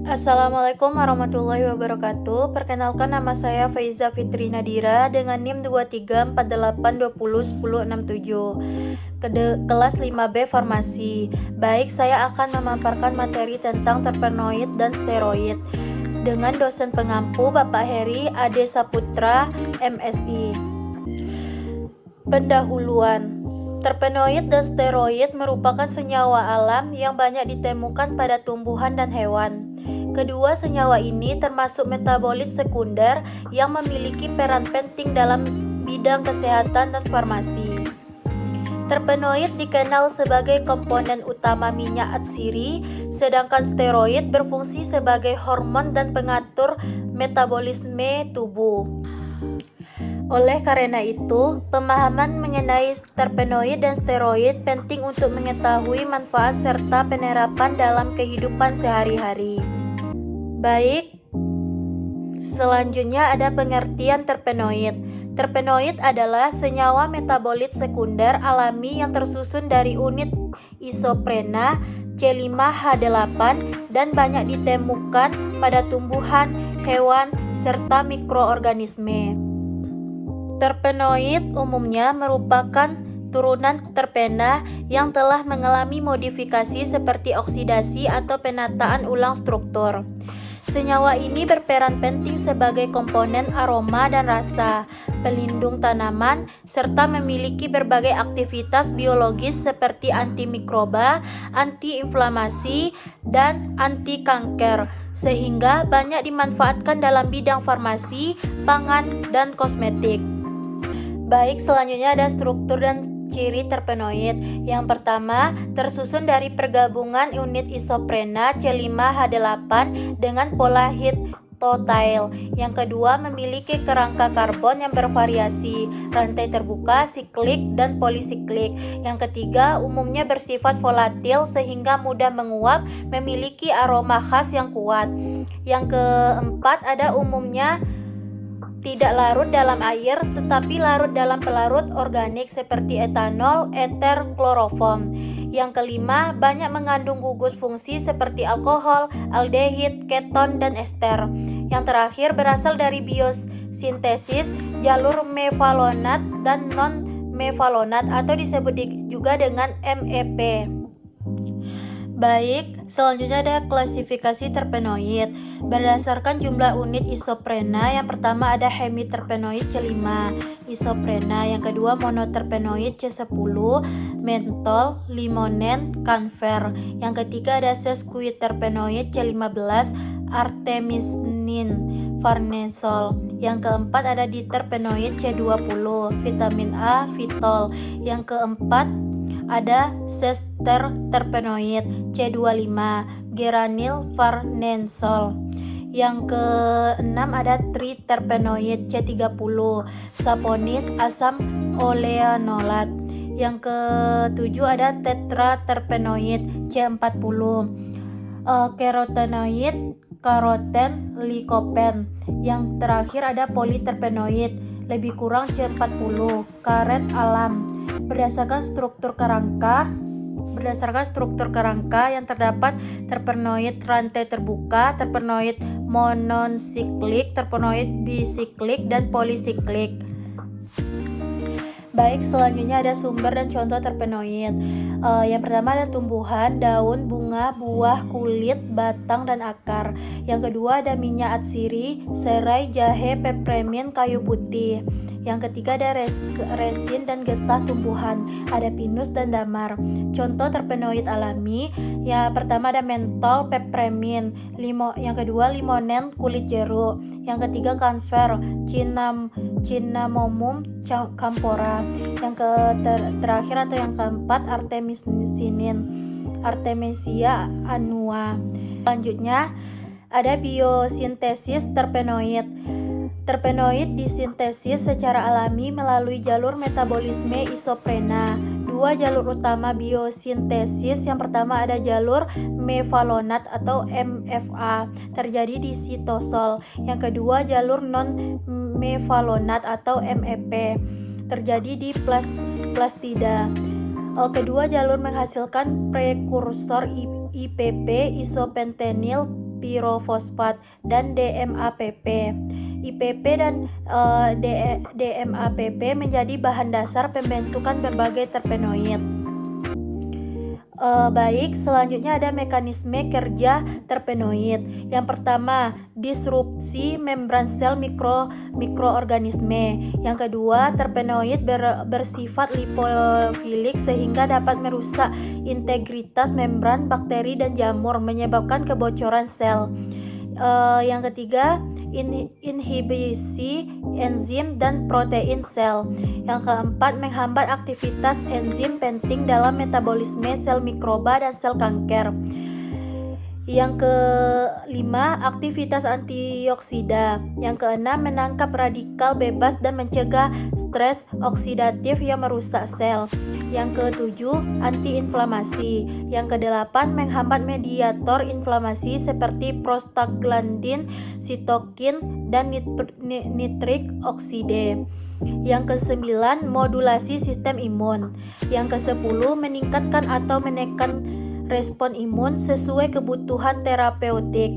Assalamualaikum warahmatullahi wabarakatuh. Perkenalkan, nama saya Faiza Fitri Nadira dengan NIM 2348201067. Kelas 5B Farmasi. Baik, saya akan memaparkan materi tentang terpenoid dan steroid dengan dosen pengampu Bapak Heri Ade Saputra, MSI. Pendahuluan. Terpenoid dan steroid merupakan senyawa alam yang banyak ditemukan pada tumbuhan dan hewan. Kedua senyawa ini termasuk metabolit sekunder yang memiliki peran penting dalam bidang kesehatan dan farmasi. Terpenoid dikenal sebagai komponen utama minyak atsiri, sedangkan steroid berfungsi sebagai hormon dan pengatur metabolisme tubuh. Oleh karena itu, pemahaman mengenai terpenoid dan steroid penting untuk mengetahui manfaat serta penerapan dalam kehidupan sehari-hari. Baik, selanjutnya ada pengertian terpenoid. Terpenoid adalah senyawa metabolit sekunder alami yang tersusun dari unit isoprena C5H8 dan banyak ditemukan pada tumbuhan, hewan, serta mikroorganisme. Terpenoid umumnya merupakan turunan terpena yang telah mengalami modifikasi seperti oksidasi atau penataan ulang struktur. Senyawa ini berperan penting sebagai komponen aroma dan rasa, pelindung tanaman, serta memiliki berbagai aktivitas biologis seperti antimikroba, antiinflamasi, dan anti kanker, sehingga banyak dimanfaatkan dalam bidang farmasi, pangan, dan kosmetik. Baik, selanjutnya ada struktur dan ciri terpenoid. Yang pertama, tersusun dari pergabungan unit isoprena C5H8 dengan pola heterotyl. Yang kedua, memiliki kerangka karbon yang bervariasi, rantai terbuka, siklik, dan polisiklik. Yang ketiga, umumnya bersifat volatil sehingga mudah menguap, memiliki aroma khas yang kuat. Yang keempat, ada umumnya tidak larut dalam air, tetapi larut dalam pelarut organik seperti etanol, eter, kloroform. Yang kelima, banyak mengandung gugus fungsi seperti alkohol, aldehid, keton, dan ester. Yang terakhir, berasal dari biosintesis jalur mevalonat dan non-mevalonat atau disebut juga dengan MEP. Baik, selanjutnya ada klasifikasi terpenoid. Berdasarkan jumlah unit isoprena, yang pertama ada hemiterpenoid C5 isoprena, yang kedua monoterpenoid C10, mentol, limonen, kanfer. Yang ketiga ada sesquiterpenoid C15, artemisinin, farnesol. Yang keempat ada diterpenoid C20, vitamin A, fitol. Yang keempat ada sesterterpenoid C25, geranil farnesol. Yang keenam ada triterpenoid C30, saponin, asam oleanolat. Yang ketujuh ada tetraterpenoid C40, carotenoid, karoten, likopen. Yang terakhir ada politerpenoid, lebih kurang C40, karet alam. Berdasarkan struktur kerangka yang terdapat terpenoid rantai terbuka, terpenoid monosiklik, terpenoid bisiklik, dan polisiklik. Baik, selanjutnya ada sumber dan contoh terpenoid. Yang pertama ada tumbuhan, daun, bunga, buah, kulit, batang, dan akar. Yang kedua ada minyak atsiri, serai, jahe, pepremin, kayu putih. Yang ketiga ada resin dan getah tumbuhan, ada pinus dan damar. Contoh terpenoid alami, yang pertama ada mentol, pepremin. Yang kedua limonen, kulit jeruk. Yang ketiga kanfer, cinnamomum, campora. Yang terakhir atau yang keempat artemisinin, Artemisia annua. Selanjutnya ada biosintesis terpenoid. Terpenoid disintesis secara alami melalui jalur metabolisme isoprena. Dua jalur utama biosintesis, yang pertama ada jalur mevalonat atau MFA, terjadi di sitosol. Yang kedua jalur non-mevalonat atau MEP, terjadi di plastida. Kedua jalur menghasilkan prekursor IPP, isopentenil pirofosfat, dan DMAPP. IPP dan DMAPP menjadi bahan dasar pembentukan berbagai terpenoid. Baik, selanjutnya ada mekanisme kerja terpenoid. Yang pertama, disrupsi membran sel mikroorganisme. Yang kedua, terpenoid bersifat lipofilik sehingga dapat merusak integritas membran bakteri dan jamur, menyebabkan kebocoran sel. Yang ketiga, inhibisi enzim dan protein sel. Yang keempat, menghambat aktivitas enzim penting dalam metabolisme sel mikroba dan sel kanker. Yang kelima, aktivitas antioksida. Yang keenam, menangkap radikal bebas dan mencegah stres oksidatif yang merusak sel. Yang ketujuh, antiinflamasi. Yang kedelapan, menghambat mediator inflamasi seperti prostaglandin, sitokin, dan nitrik oksida. Yang kesembilan, modulasi sistem imun. Yang kesepuluh, meningkatkan atau menekan respon imun sesuai kebutuhan terapeutik.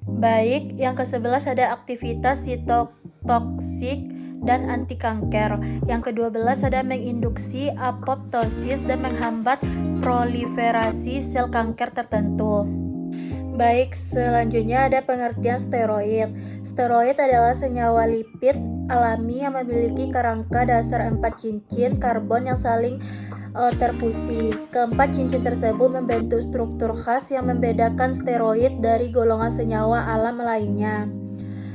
Baik, yang ke-11 ada aktivitas sitotoksik dan anti kanker. Yang ke-12 ada menginduksi apoptosis dan menghambat proliferasi sel kanker tertentu. Baik, selanjutnya ada pengertian steroid. Steroid adalah senyawa lipid alami yang memiliki kerangka dasar 4 cincin karbon yang saling terfusi. Keempat cincin tersebut membentuk struktur khas yang membedakan steroid dari golongan senyawa alam lainnya.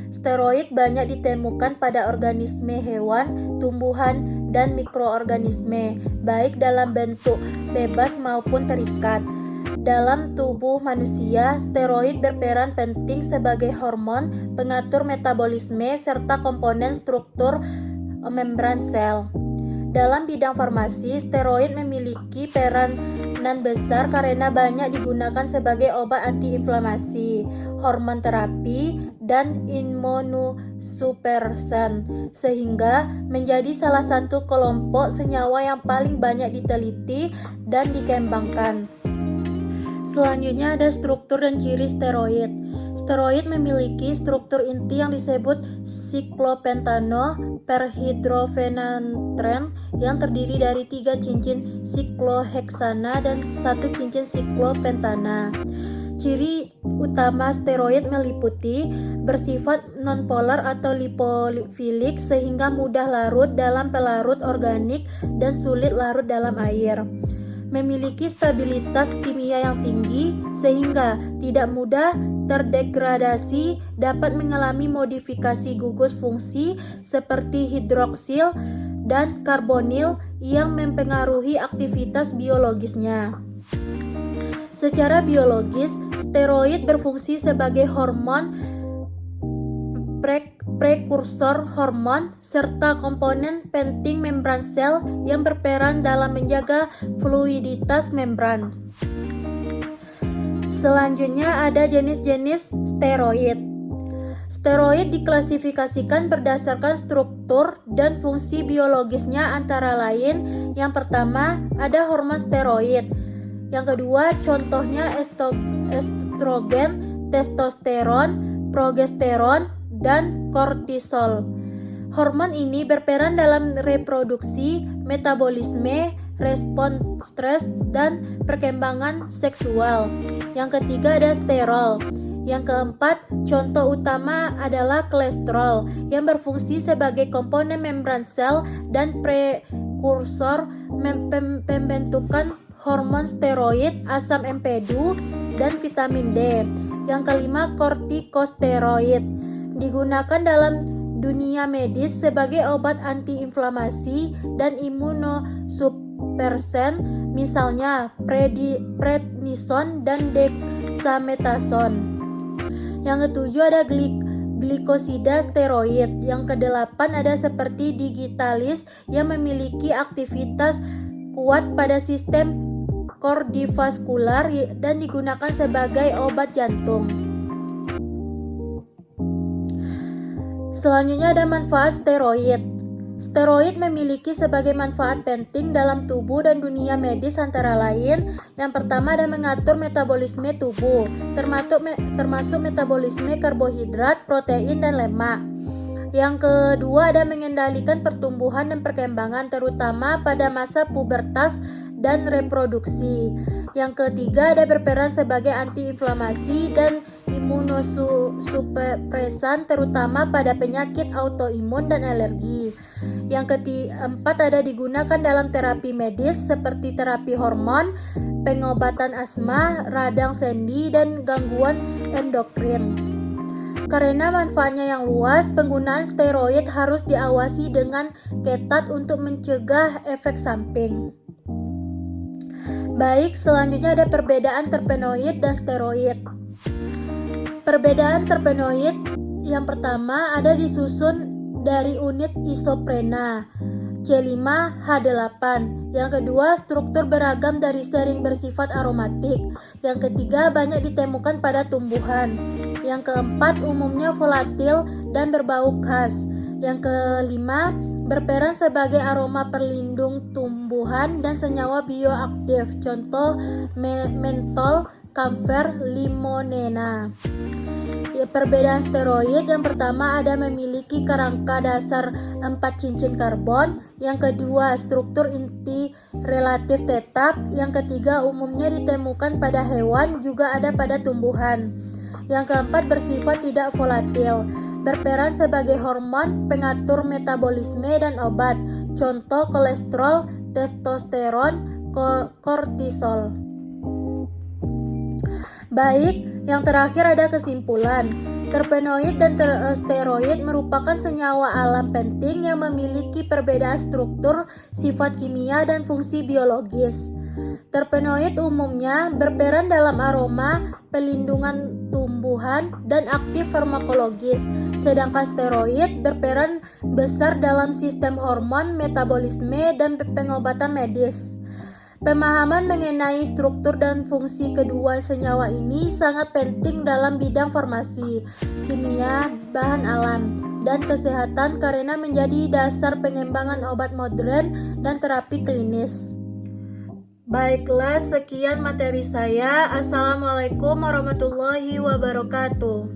Steroid banyak ditemukan pada organisme hewan, tumbuhan, dan mikroorganisme, baik dalam bentuk bebas maupun terikat. Dalam tubuh manusia, steroid berperan penting sebagai hormon, pengatur metabolisme, serta komponen struktur membran sel. Dalam bidang farmasi, steroid memiliki peranan besar karena banyak digunakan sebagai obat antiinflamasi, hormon terapi, dan imunosupresan, sehingga menjadi salah satu kelompok senyawa yang paling banyak diteliti dan dikembangkan. Selanjutnya ada struktur dan ciri steroid. Steroid memiliki struktur inti yang disebut siklopentano perhidrofenantren yang terdiri dari 3 cincin sikloheksana dan 1 cincin siklopentana. Ciri utama steroid meliputi bersifat nonpolar atau lipofilik sehingga mudah larut dalam pelarut organik dan sulit larut dalam air. Memiliki stabilitas kimia yang tinggi sehingga tidak mudah terdegradasi, dapat mengalami modifikasi gugus fungsi seperti hidroksil dan karbonil yang mempengaruhi aktivitas biologisnya. Secara biologis, steroid berfungsi sebagai hormon prekursor hormon serta komponen penting membran sel yang berperan dalam menjaga fluiditas membran. Selanjutnya ada jenis-jenis steroid. Steroid diklasifikasikan berdasarkan struktur dan fungsi biologisnya, antara lain yang pertama ada hormon steroid. Yang kedua contohnya estrogen, testosteron, progesteron, dan kortisol. Hormon ini berperan dalam reproduksi, metabolisme, respon stres, dan perkembangan seksual. Yang ketiga ada sterol. Yang keempat, contoh utama adalah kolesterol yang berfungsi sebagai komponen membran sel dan prekursor pembentukan hormon steroid, asam empedu, dan vitamin D. Yang kelima, kortikosteroid digunakan dalam dunia medis sebagai obat antiinflamasi dan imunosupresan, misalnya prednison dan dexamethasone. Yang ketujuh ada glikosida steroid. Yang kedelapan ada seperti digitalis yang memiliki aktivitas kuat pada sistem kardiovaskular dan digunakan sebagai obat jantung. Selanjutnya ada manfaat steroid. Steroid memiliki sebagai manfaat penting dalam tubuh dan dunia medis antara lain. Yang pertama ada mengatur metabolisme tubuh, termasuk metabolisme karbohidrat, protein, dan lemak. Yang kedua ada mengendalikan pertumbuhan dan perkembangan terutama pada masa pubertas dan reproduksi. Yang ketiga ada berperan sebagai antiinflamasi dan imunosupresan terutama pada penyakit autoimun dan alergi. Yang keempat ada digunakan dalam terapi medis seperti terapi hormon, pengobatan asma, radang sendi, dan gangguan endokrin. Karena manfaatnya yang luas, penggunaan steroid harus diawasi dengan ketat untuk mencegah efek samping. Baik, selanjutnya ada perbedaan terpenoid dan steroid. Perbedaan terpenoid yang pertama ada disusun dari unit isoprena C5H8. Yang kedua, struktur beragam dari sering bersifat aromatik. Yang ketiga, banyak ditemukan pada tumbuhan. Yang keempat, umumnya volatil dan berbau khas. Yang kelima, berperan sebagai aroma perlindung tumbuhan dan senyawa bioaktif. Contoh mentol, camphor, limonena. Perbedaan steroid yang pertama ada memiliki kerangka dasar 4 cincin karbon, yang kedua struktur inti relatif tetap, yang ketiga umumnya ditemukan pada hewan juga ada pada tumbuhan, yang keempat bersifat tidak volatil, berperan sebagai hormon, pengatur metabolisme dan obat, contoh kolesterol, testosteron, kortisol. Baik, yang terakhir ada kesimpulan. Terpenoid dan steroid merupakan senyawa alam penting yang memiliki perbedaan struktur, sifat kimia, dan fungsi biologis. Terpenoid umumnya berperan dalam aroma, pelindungan tumbuhan, dan aktif farmakologis, sedangkan steroid berperan besar dalam sistem hormon, metabolisme, dan pengobatan medis. Pemahaman mengenai struktur dan fungsi kedua senyawa ini sangat penting dalam bidang farmasi, kimia, bahan alam, dan kesehatan karena menjadi dasar pengembangan obat modern dan terapi klinis. Baiklah, sekian materi saya. Assalamualaikum warahmatullahi wabarakatuh.